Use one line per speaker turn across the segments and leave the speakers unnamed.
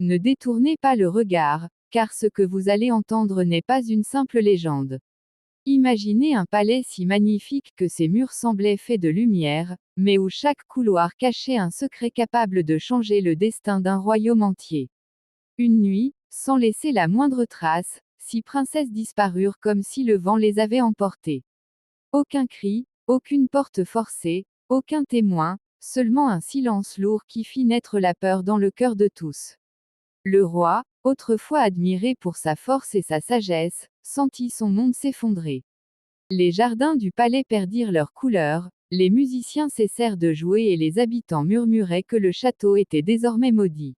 Ne détournez pas le regard, car ce que vous allez entendre n'est pas une simple légende. Imaginez un palais si magnifique que ses murs semblaient faits de lumière, mais où chaque couloir cachait un secret capable de changer le destin d'un royaume entier. Une nuit, sans laisser la moindre trace, 6 princesses disparurent comme si le vent les avait emportées. Aucun cri, aucune porte forcée, aucun témoin, seulement un silence lourd qui fit naître la peur dans le cœur de tous. Le roi, autrefois admiré pour sa force et sa sagesse, sentit son monde s'effondrer. Les jardins du palais perdirent leur couleur, les musiciens cessèrent de jouer et les habitants murmuraient que le château était désormais maudit.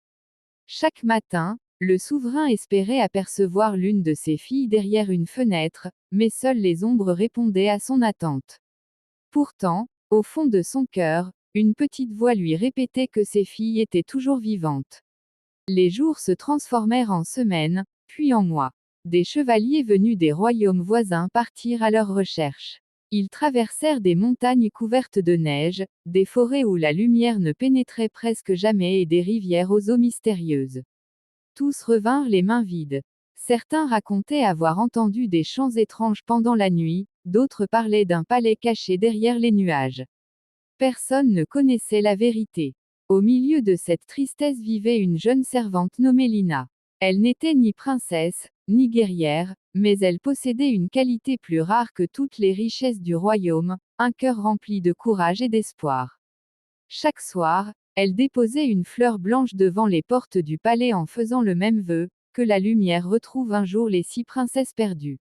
Chaque matin, le souverain espérait apercevoir l'une de ses filles derrière une fenêtre, mais seules les ombres répondaient à son attente. Pourtant, au fond de son cœur, une petite voix lui répétait que ses filles étaient toujours vivantes. Les jours se transformèrent en semaines, puis en mois. Des chevaliers venus des royaumes voisins partirent à leur recherche. Ils traversèrent des montagnes couvertes de neige, des forêts où la lumière ne pénétrait presque jamais et des rivières aux eaux mystérieuses. Tous revinrent les mains vides. Certains racontaient avoir entendu des chants étranges pendant la nuit, d'autres parlaient d'un palais caché derrière les nuages. Personne ne connaissait la vérité. Au milieu de cette tristesse vivait une jeune servante nommée Lina. Elle n'était ni princesse, ni guerrière, mais elle possédait une qualité plus rare que toutes les richesses du royaume, un cœur rempli de courage et d'espoir. Chaque soir, elle déposait une fleur blanche devant les portes du palais en faisant le même vœu, que la lumière retrouve un jour les 6 princesses perdues.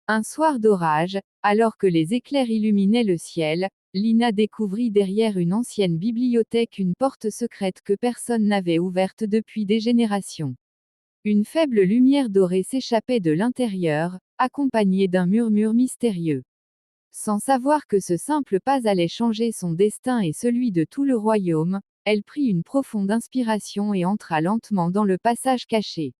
Un soir d'orage, alors que les éclairs illuminaient le ciel, Lina découvrit derrière une ancienne bibliothèque une porte secrète que personne n'avait ouverte depuis des générations. Une faible lumière dorée s'échappait de l'intérieur, accompagnée d'un murmure mystérieux. Sans savoir que ce simple pas allait changer son destin et celui de tout le royaume, elle prit une profonde inspiration et entra lentement dans le passage caché.